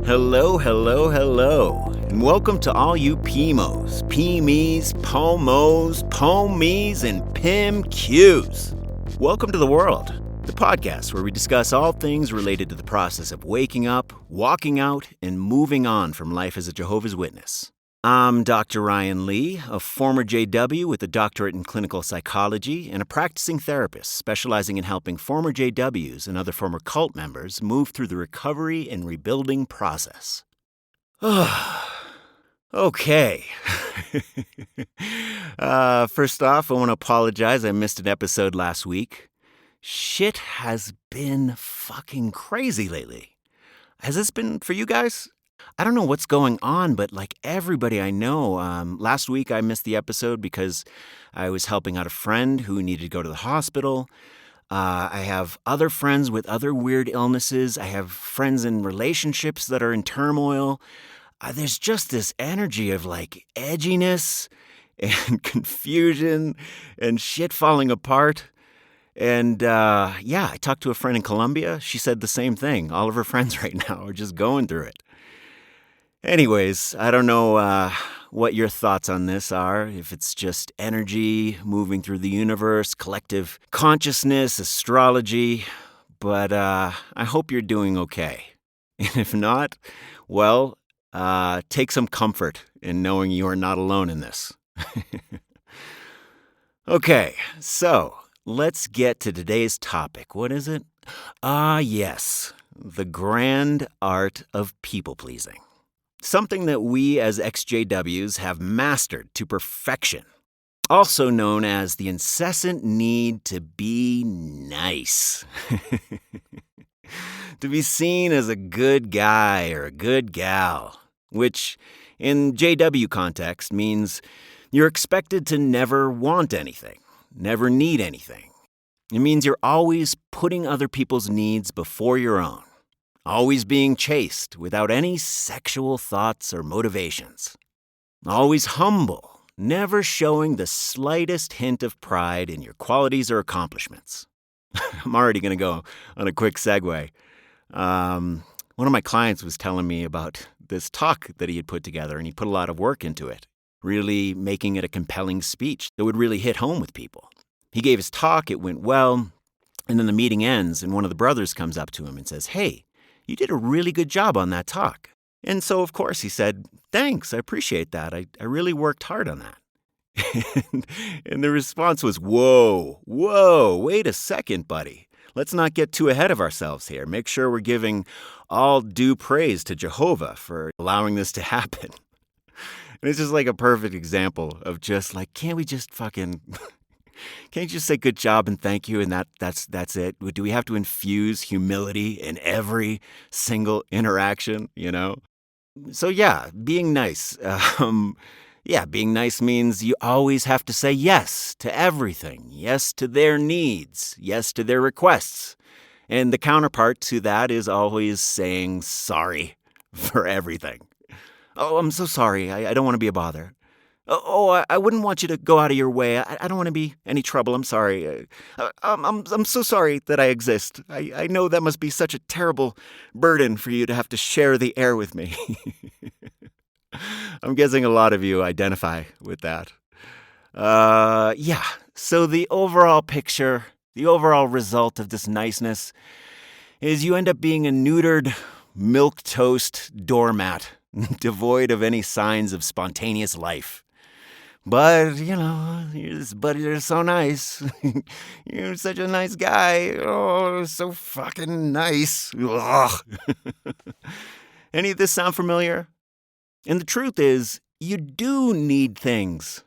Hello, hello, hello, and welcome to all you PMOs, PMEs, POMOs, POMEs, and PIMQs. Welcome to The World, the podcast where we discuss all things related to the process of waking up, walking out, and moving on from life as a Jehovah's Witness. I'm Dr. Ryan Lee, a former JW with a doctorate in clinical psychology and a practicing therapist specializing in helping former JWs and other former cult members move through the recovery and rebuilding process. Okay. First off, I want to apologize. I missed an episode last week. Shit has been fucking crazy lately. Has this been for you guys? I don't know what's going on, but like everybody I know, last week I missed the episode because I was helping out a friend who needed to go to the hospital. I have other friends with other weird illnesses. I have friends in relationships that are in turmoil. There's just this energy of like edginess and confusion and shit falling apart. And I talked to a friend in Colombia. She said the same thing. All of her friends right now are just going through it. Anyways, I don't know what your thoughts on this are, if it's just energy moving through the universe, collective consciousness, astrology, but I hope you're doing okay. And if not, well, take some comfort in knowing you are not alone in this. Okay, so let's get to today's topic. What is it? Yes, the grand art of people-pleasing. Something that we as ex-JWs have mastered to perfection, also known as the incessant need to be nice. To be seen as a good guy or a good gal, which in JW context means you're expected to never want anything, never need anything. It means you're always putting other people's needs before your own. Always being chaste without any sexual thoughts or motivations. Always humble, never showing the slightest hint of pride in your qualities or accomplishments. I'm already going to go on a quick segue. One of my clients was telling me about this talk that he had put together, and he put a lot of work into it, really making it a compelling speech that would really hit home with people. He gave his talk, it went well, and then the meeting ends, and one of the brothers comes up to him and says, "Hey, you did a really good job on that talk." And so, of course, he said, "Thanks, I appreciate that. I really worked hard on that." and the response was, whoa, wait a second, buddy. Let's not get too ahead of ourselves here. Make sure we're giving all due praise to Jehovah for allowing this to happen. And it's just like a perfect example of just like, can't we just fucking... Can't you just say good job and thank you and that's it? Do we have to infuse humility in every single interaction, you know? So yeah, being nice. Being nice means you always have to say yes to everything. Yes to their needs. Yes to their requests. And the counterpart to that is always saying sorry for everything. "Oh, I'm so sorry. I don't want to be a bother. I wouldn't want you to go out of your way. I don't want to be any trouble. I'm sorry. I'm so sorry that I exist. I know that must be such a terrible burden for you to have to share the air with me." I'm guessing a lot of you identify with that. So the overall picture, the overall result of this niceness is you end up being a neutered, milquetoast doormat, devoid of any signs of spontaneous life. But, you're so nice. You're such a nice guy. Oh, so fucking nice. Ugh. Any of this sound familiar? And the truth is, you do need things.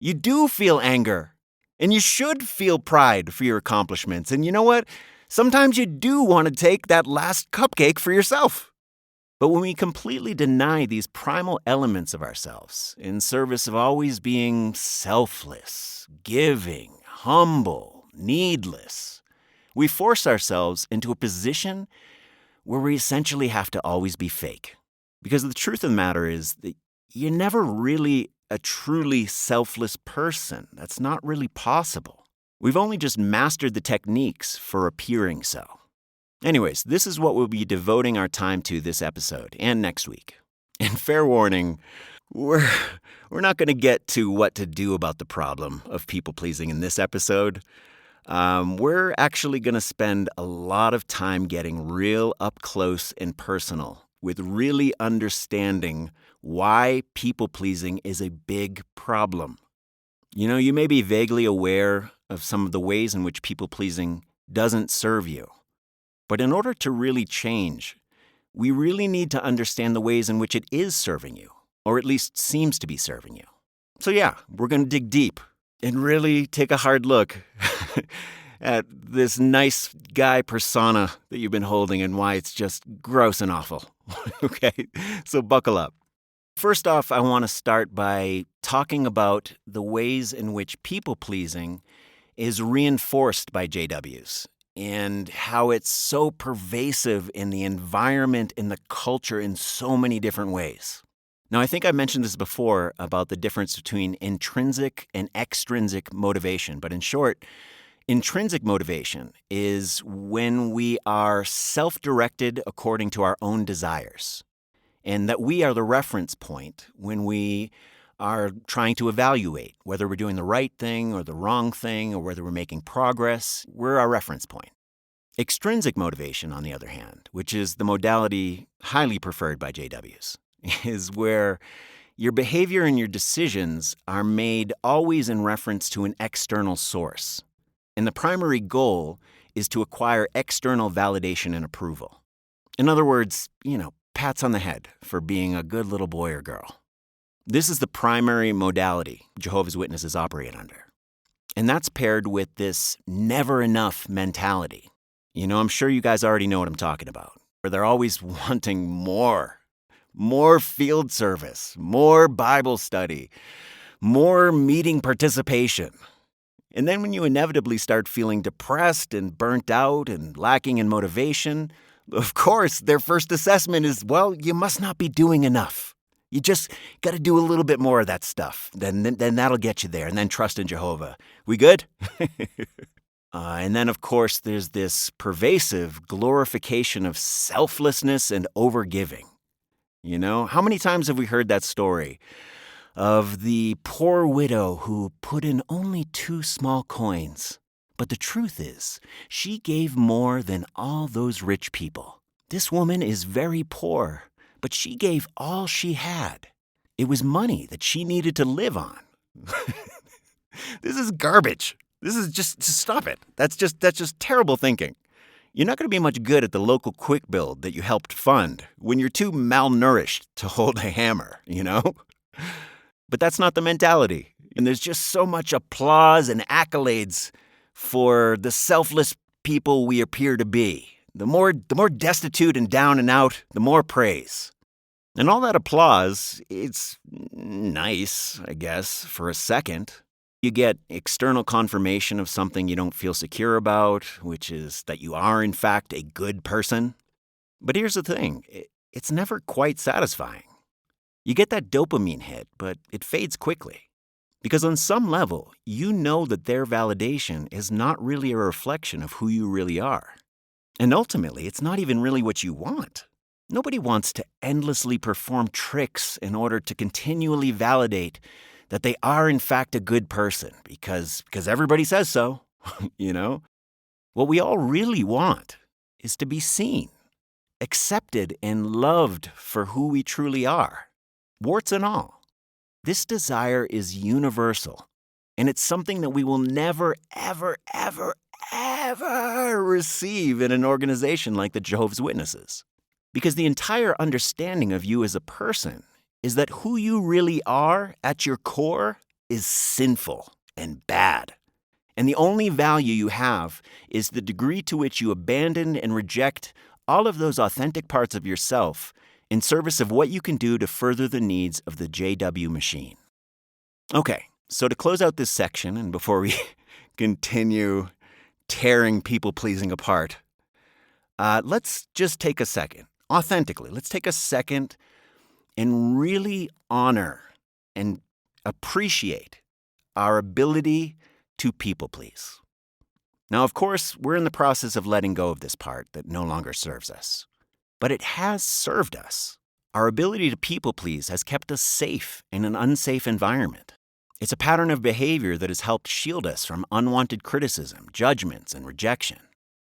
You do feel anger. And you should feel pride for your accomplishments. And you know what? Sometimes you do want to take that last cupcake for yourself. But when we completely deny these primal elements of ourselves in service of always being selfless, giving, humble, needless, we force ourselves into a position where we essentially have to always be fake. Because the truth of the matter is that you're never really a truly selfless person. That's not really possible. We've only just mastered the techniques for appearing so. Anyways, this is what we'll be devoting our time to this episode and next week. And fair warning, we're not going to get to what to do about the problem of people-pleasing in this episode. We're actually going to spend a lot of time getting real up close and personal with really understanding why people-pleasing is a big problem. You may be vaguely aware of some of the ways in which people-pleasing doesn't serve you. But in order to really change, we really need to understand the ways in which it is serving you, or at least seems to be serving you. So yeah, we're going to dig deep and really take a hard look at this nice guy persona that you've been holding and why it's just gross and awful. Okay, so buckle up. First off, I want to start by talking about the ways in which people-pleasing is reinforced by JWs and how it's so pervasive in the environment, in the culture, in so many different ways. Now, I think I mentioned this before about the difference between intrinsic and extrinsic motivation, but in short, intrinsic motivation is when we are self-directed according to our own desires, and that we are the reference point when we are trying to evaluate whether we're doing the right thing or the wrong thing or whether we're making progress. We're our reference point. Extrinsic motivation, on the other hand, which is the modality highly preferred by JWs, is where your behavior and your decisions are made always in reference to an external source. And the primary goal is to acquire external validation and approval. In other words, pats on the head for being a good little boy or girl. This is the primary modality Jehovah's Witnesses operate under. And that's paired with this never enough mentality. I'm sure you guys already know what I'm talking about, where they're always wanting more field service, more Bible study, more meeting participation. And then when you inevitably start feeling depressed and burnt out and lacking in motivation, of course, their first assessment is, well, you must not be doing enough. You just got to do a little bit more of that stuff. Then that'll get you there. And then trust in Jehovah. We good? And then, of course, there's this pervasive glorification of selflessness and overgiving. How many times have we heard that story of the poor widow who put in only 2 small coins? But the truth is, she gave more than all those rich people. This woman is very poor, but she gave all she had. It was money that she needed to live on. This is garbage. This is just stop it. That's just terrible thinking. You're not going to be much good at the local quick build that you helped fund when you're too malnourished to hold a hammer, But that's not the mentality. And there's just so much applause and accolades for the selfless people we appear to be. The more destitute and down and out, the more praise. And all that applause, it's nice, I guess, for a second. You get external confirmation of something you don't feel secure about, which is that you are, in fact, a good person. But here's the thing. It's never quite satisfying. You get that dopamine hit, but it fades quickly. Because on some level, you know that their validation is not really a reflection of who you really are. And ultimately, it's not even really what you want. Nobody wants to endlessly perform tricks in order to continually validate that they are, in fact, a good person because everybody says so, What we all really want is to be seen, accepted, and loved for who we truly are, warts and all. This desire is universal, and it's something that we will never, ever, ever, ever receive in an organization like the Jehovah's Witnesses. Because the entire understanding of you as a person is that who you really are at your core is sinful and bad. And the only value you have is the degree to which you abandon and reject all of those authentic parts of yourself in service of what you can do to further the needs of the JW machine. Okay, so to close out this section, and before we continue tearing people-pleasing apart, let's just take a second. Authentically, let's take a second and really honor and appreciate our ability to people please. Now, of course, we're in the process of letting go of this part that no longer serves us. But it has served us. Our ability to people please has kept us safe in an unsafe environment. It's a pattern of behavior that has helped shield us from unwanted criticism, judgments, and rejection.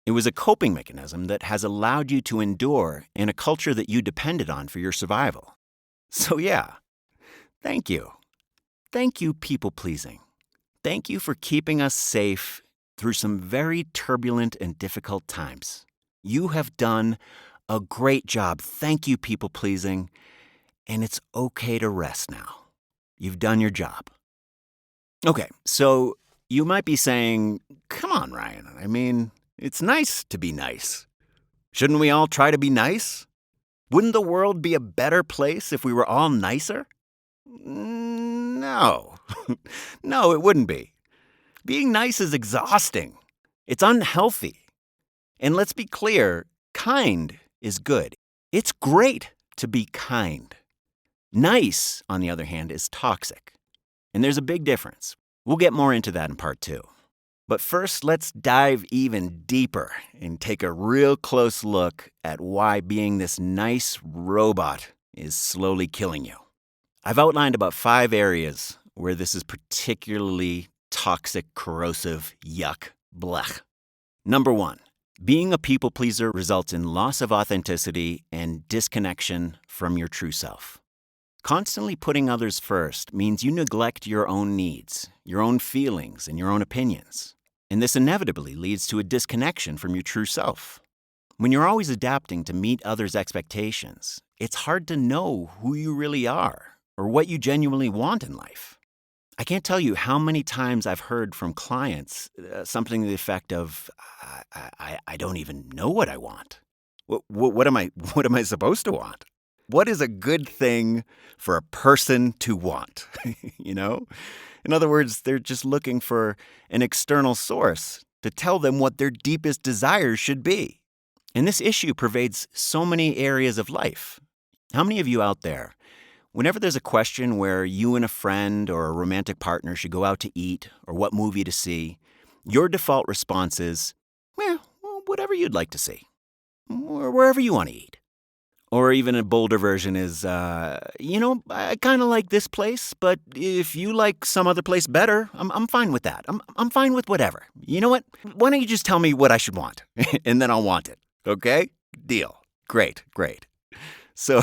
It was a coping mechanism that has allowed you to endure in a culture that you depended on for your survival. So yeah, thank you. Thank you, people pleasing. Thank you for keeping us safe through some very turbulent and difficult times. You have done a great job. Thank you, people pleasing. And it's okay to rest now. You've done your job. Okay, so you might be saying, come on, Ryan. I mean, it's nice to be nice. Shouldn't we all try to be nice? Wouldn't the world be a better place if we were all nicer? No. No, it wouldn't be. Being nice is exhausting. It's unhealthy. And let's be clear, kind is good. It's great to be kind. Nice, on the other hand, is toxic. And there's a big difference. We'll get more into that in part 2. But first, let's dive even deeper and take a real close look at why being this nice robot is slowly killing you. I've outlined about 5 areas where this is particularly toxic, corrosive, yuck, blech. Number 1, being a people pleaser results in loss of authenticity and disconnection from your true self. Constantly putting others first means you neglect your own needs, your own feelings, and your own opinions. And this inevitably leads to a disconnection from your true self. When you're always adapting to meet others' expectations, it's hard to know who you really are or what you genuinely want in life. I can't tell you how many times I've heard from clients something to the effect of, I don't even know what I want. What am I supposed to want? What is a good thing for a person to want? You know? In other words, they're just looking for an external source to tell them what their deepest desires should be. And this issue pervades so many areas of life. How many of you out there, whenever there's a question where you and a friend or a romantic partner should go out to eat or what movie to see, your default response is, well, whatever you'd like to see, or wherever you want to eat. Or even a bolder version is, I kind of like this place, but if you like some other place better, I'm fine with that. I'm fine with whatever. You know what? Why don't you just tell me what I should want, and then I'll want it, okay? Deal. Great. So,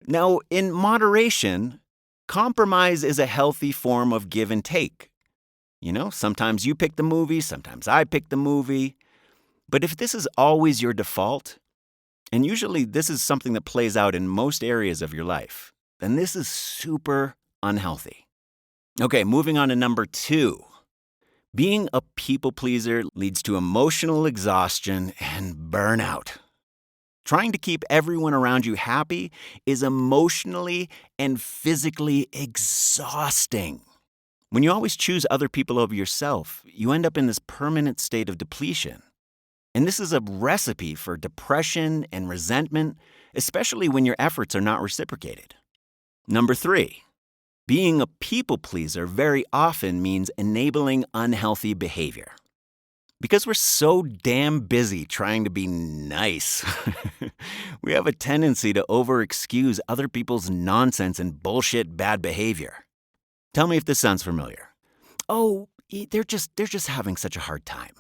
now, in moderation, compromise is a healthy form of give and take. You know, sometimes you pick the movie, sometimes I pick the movie. But if this is always your default, and usually this is something that plays out in most areas of your life, then this is super unhealthy. Okay, moving on to number 2. Being a people pleaser leads to emotional exhaustion and burnout. Trying to keep everyone around you happy is emotionally and physically exhausting. When you always choose other people over yourself, you end up in this permanent state of depletion. And this is a recipe for depression and resentment, especially when your efforts are not reciprocated. Number 3, being a people pleaser very often means enabling unhealthy behavior. Because we're so damn busy trying to be nice, we have a tendency to over-excuse other people's nonsense and bullshit bad behavior. Tell me if this sounds familiar. Oh, they're just having such a hard time.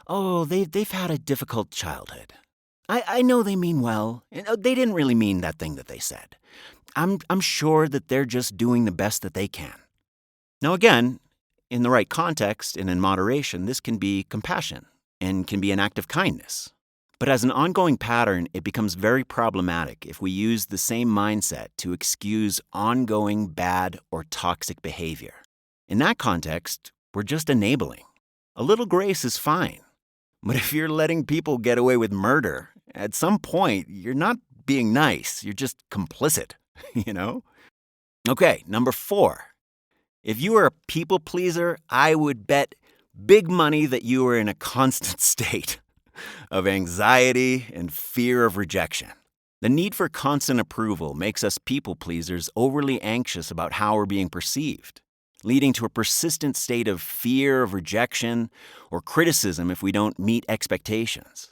Oh, they've had a difficult childhood. I know they mean well. They didn't really mean that thing that they said. I'm sure that they're just doing the best that they can. Now again, in the right context and in moderation, this can be compassion and can be an act of kindness. But as an ongoing pattern, it becomes very problematic if we use the same mindset to excuse ongoing bad or toxic behavior. In that context, we're just enabling. A little grace is fine. But if you're letting people get away with murder, at some point, you're not being nice. You're just complicit, you know? Okay, number 4. If you are a people pleaser, I would bet big money that you are in a constant state of anxiety and fear of rejection. The need for constant approval makes us people pleasers overly anxious about how we're being perceived. leading to a persistent state of fear of rejection or criticism if we don't meet expectations.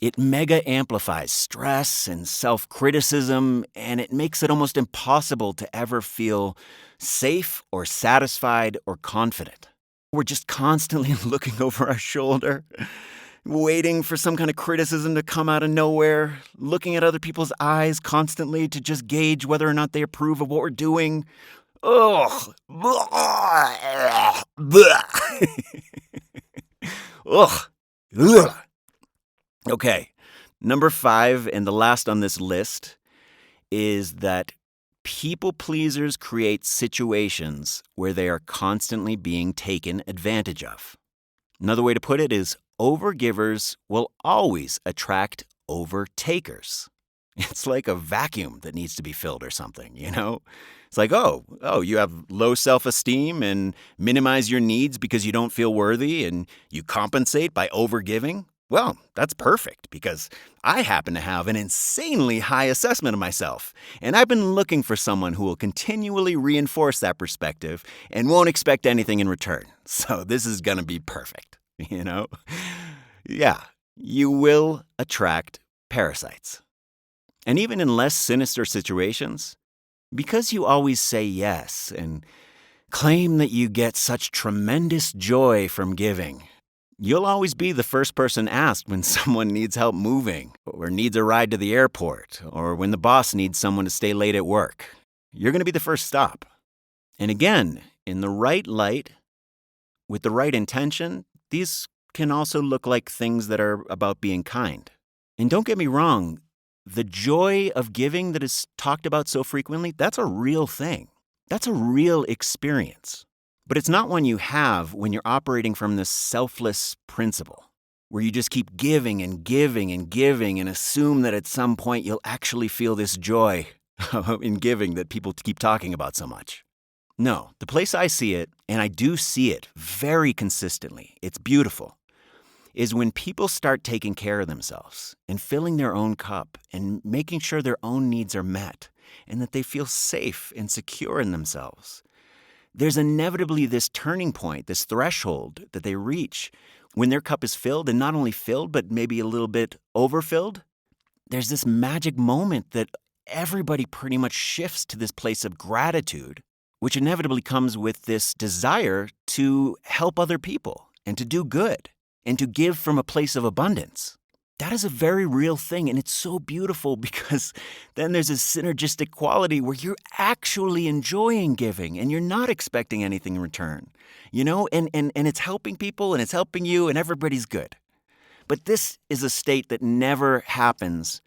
It mega amplifies stress and self-criticism, and it makes it almost impossible to ever feel safe or satisfied or confident. We're just constantly looking over our shoulder, waiting for some kind of criticism to come out of nowhere, looking at other people's eyes constantly to just gauge whether or not they approve of what we're doing. Ugh. Ugh. Ugh. Okay, number 5, and the last on this list, is that people pleasers create situations where they are constantly being taken advantage of. Another way to put it is overgivers will always attract overtakers. It's like a vacuum that needs to be filled or something, you know? It's like, oh, you have low self-esteem and minimize your needs because you don't feel worthy and you compensate by overgiving? Well, that's perfect because I happen to have an insanely high assessment of myself, and I've been looking for someone who will continually reinforce that perspective and won't expect anything in return. So this is going to be perfect, you know? Yeah, you will attract parasites. And even in less sinister situations, because you always say yes and claim that you get such tremendous joy from giving, you'll always be the first person asked when someone needs help moving, or needs a ride to the airport, or when the boss needs someone to stay late at work. You're going to be the first stop. And again, in the right light, with the right intention, these can also look like things that are about being kind. And don't get me wrong, the joy of giving that is talked about so frequently, that's a real thing. That's a real experience. But it's not one you have when you're operating from this selfless principle, where you just keep giving and giving and giving and assume that at some point you'll actually feel this joy in giving that people keep talking about so much. No, the place I see it, and I do see it very consistently, it's beautiful, is when people start taking care of themselves and filling their own cup and making sure their own needs are met and that they feel safe and secure in themselves. There's inevitably this turning point, this threshold that they reach when their cup is filled, and not only filled, but maybe a little bit overfilled. There's this magic moment that everybody pretty much shifts to this place of gratitude, which inevitably comes with this desire to help other people and to do good and to give from a place of abundance. That is a very real thing, and it's so beautiful because then there's a synergistic quality where you're actually enjoying giving and you're not expecting anything in return, you know, and it's helping people and it's helping you and everybody's good. But this is a state that never happens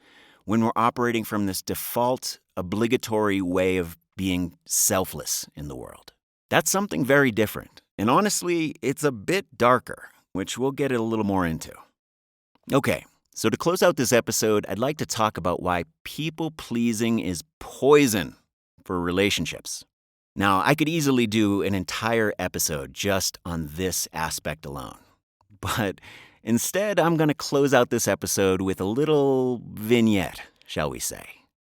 when we're operating from this default, obligatory way of being selfless in the world. That's something very different, and honestly, it's a bit darker, which we'll get a little more into. Okay. So to close out this episode, I'd like to talk about why people-pleasing is poison for relationships. Now, I could easily do an entire episode just on this aspect alone. But instead, I'm going to close out this episode with a little vignette, shall we say.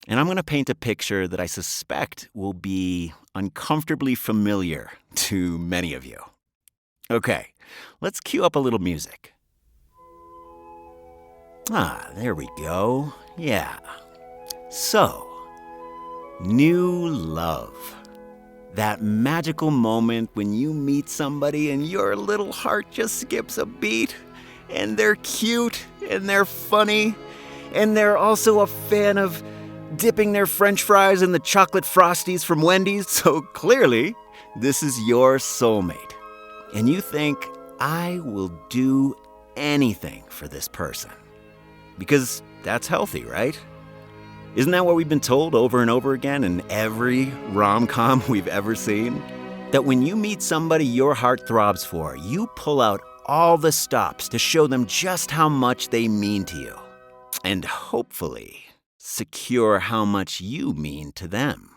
And I'm going to paint a picture that I suspect will be uncomfortably familiar to many of you. Okay, let's cue up a little music. There we go. Yeah. So, new love. That magical moment when you meet somebody and your little heart just skips a beat, and they're cute, and they're funny, and they're also a fan of dipping their French fries in the chocolate Frosties from Wendy's, so clearly, this is your soulmate. And you think, I will do anything for this person. Because that's healthy, right? Isn't that what we've been told over and over again in every rom-com we've ever seen? That when you meet somebody your heart throbs for, you pull out all the stops to show them just how much they mean to you. And hopefully, secure how much you mean to them.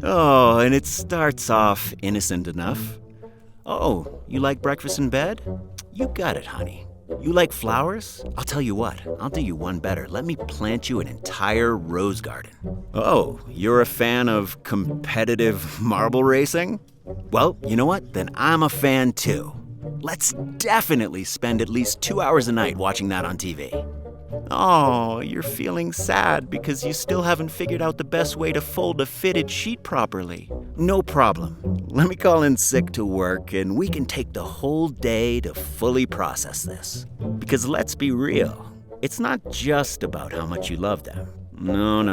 Oh, and it starts off innocent enough. Oh, you like breakfast in bed? You got it, honey. You like flowers? I'll tell you what, I'll do you one better. Let me plant you an entire rose garden. Oh, you're a fan of competitive marble racing? Well, you know what? Then I'm a fan too. Let's definitely spend at least 2 hours a night watching that on TV. Oh, you're feeling sad because you still haven't figured out the best way to fold a fitted sheet properly. No problem. Let me call in sick to work and we can take the whole day to fully process this. Because let's be real, it's not just about how much you love them. No.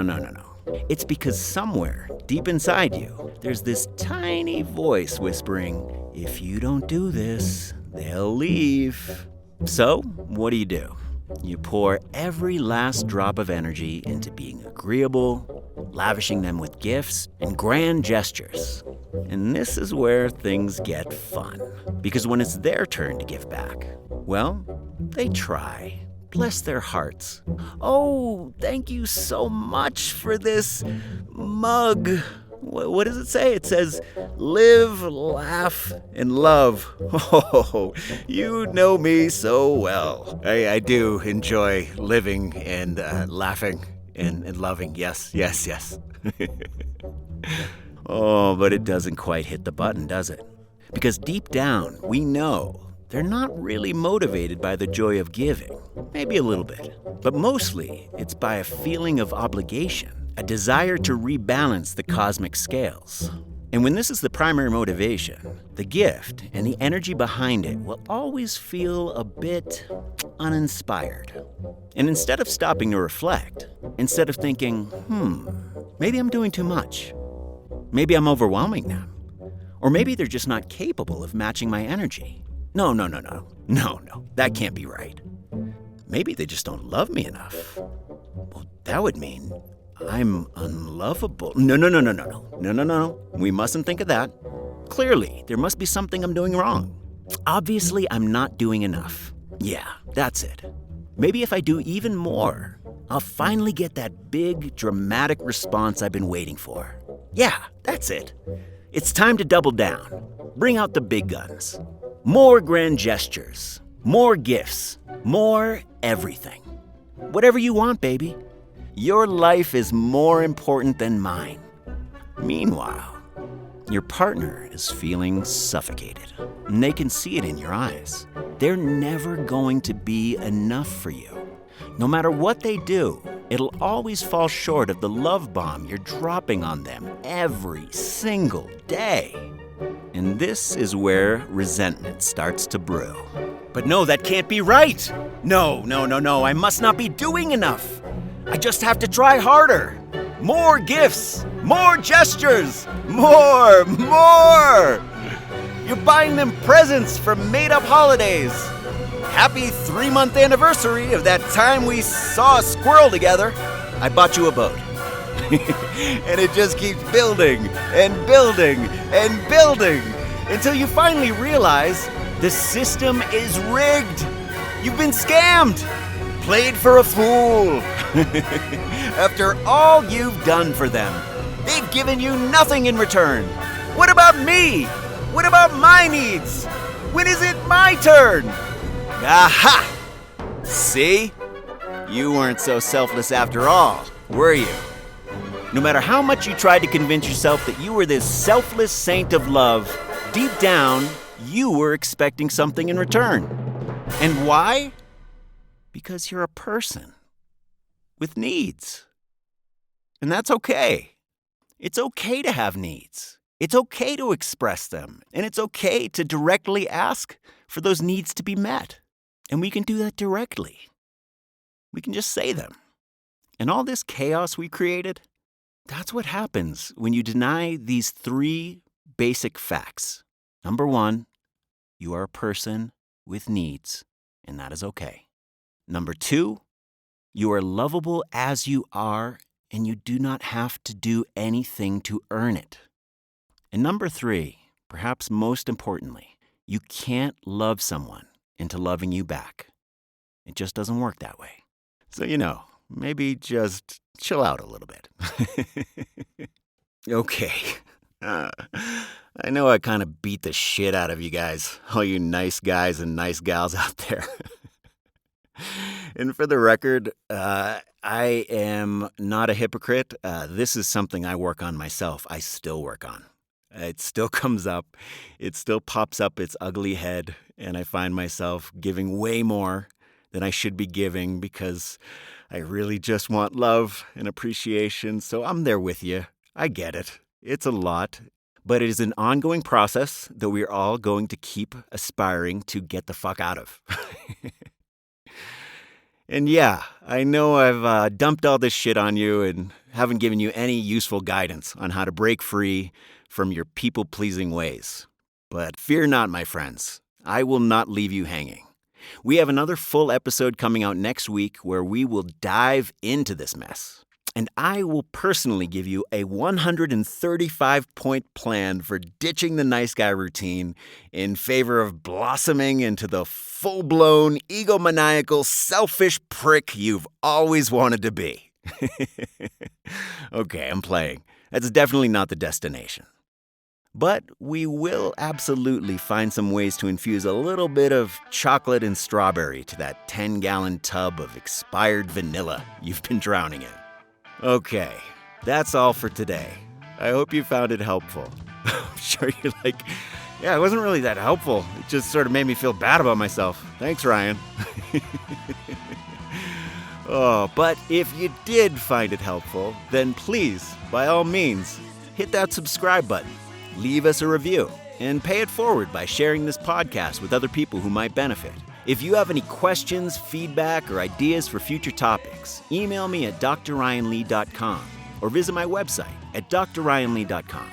It's because somewhere, deep inside you, there's this tiny voice whispering, if you don't do this, they'll leave. So, what do? You pour every last drop of energy into being agreeable, lavishing them with gifts and grand gestures. And this is where things get fun. Because when it's their turn to give back, well, they try. Bless their hearts. Oh, thank you so much for this mug. What does it say? It says, live, laugh, and love. Oh, you know me so well. I do enjoy living and laughing and loving. Yes. Oh, but it doesn't quite hit the button, does it? Because deep down, we know they're not really motivated by the joy of giving. Maybe a little bit. But mostly, it's by a feeling of obligation. A desire to rebalance the cosmic scales. And when this is the primary motivation, the gift and the energy behind it will always feel a bit uninspired. And instead of stopping to reflect, instead of thinking, maybe I'm doing too much. Maybe I'm overwhelming them. Or maybe they're just not capable of matching my energy. No, that can't be right. Maybe they just don't love me enough. Well, that would mean I'm unlovable. No. We mustn't think of that. Clearly, there must be something I'm doing wrong. Obviously, I'm not doing enough. Yeah, that's it. Maybe if I do even more, I'll finally get that big, dramatic response I've been waiting for. Yeah, that's it. It's time to double down. Bring out the big guns. More grand gestures. More gifts. More everything. Whatever you want, baby. Your life is more important than mine. Meanwhile, your partner is feeling suffocated, and they can see it in your eyes. They're never going to be enough for you. No matter what they do, it'll always fall short of the love bomb you're dropping on them every single day. And this is where resentment starts to brew. But no, that can't be right. No, I must not be doing enough. I just have to try harder. More gifts, more gestures, more. You're buying them presents for made-up holidays. Happy 3-month anniversary of that time we saw a squirrel together. I bought you a boat. And it just keeps building until you finally realize the system is rigged. You've been scammed. Played for a fool. After all you've done for them, they've given you nothing in return. What about me? What about my needs? When is it my turn? Aha! See? You weren't so selfless after all, were you? No matter how much you tried to convince yourself that you were this selfless saint of love, deep down, you were expecting something in return. And why? Because you're a person with needs. And that's okay. It's okay to have needs. It's okay to express them. And it's okay to directly ask for those needs to be met. And we can do that directly. We can just say them. And all this chaos we created, that's what happens when you deny these 3 basic facts. Number 1, you are a person with needs, and that is okay. Number 2, you are lovable as you are, and you do not have to do anything to earn it. And number 3, perhaps most importantly, you can't love someone into loving you back. It just doesn't work that way. So, maybe just chill out a little bit. Okay. I know I kind of beat the shit out of you guys, all you nice guys and nice gals out there. And for the record, I am not a hypocrite. This is something I work on myself. I still work on. It still comes up. It still pops up its ugly head. And I find myself giving way more than I should be giving because I really just want love and appreciation. So I'm there with you. I get it. It's a lot. But it is an ongoing process that we are all going to keep aspiring to get the fuck out of. And yeah, I know I've dumped all this shit on you and haven't given you any useful guidance on how to break free from your people-pleasing ways. But fear not, my friends. I will not leave you hanging. We have another full episode coming out next week where we will dive into this mess. And I will personally give you a 135-point plan for ditching the nice guy routine in favor of blossoming into the full-blown, egomaniacal, selfish prick you've always wanted to be. Okay, I'm playing. That's definitely not the destination. But we will absolutely find some ways to infuse a little bit of chocolate and strawberry to that 10-gallon tub of expired vanilla you've been drowning in. Okay, that's all for today. I hope you found it helpful. I'm sure you're like, yeah, it wasn't really that helpful. It just sort of made me feel bad about myself. Thanks, Ryan. Oh, but if you did find it helpful, then please, by all means, hit that subscribe button, leave us a review, and pay it forward by sharing this podcast with other people who might benefit. If you have any questions, feedback, or ideas for future topics, email me at drryanlee.com or visit my website at drryanlee.com.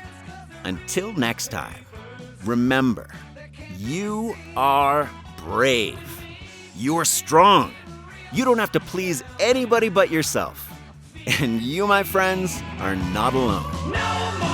Until next time, remember, you are brave. You're strong. You don't have to please anybody but yourself. And you, my friends, are not alone. No more.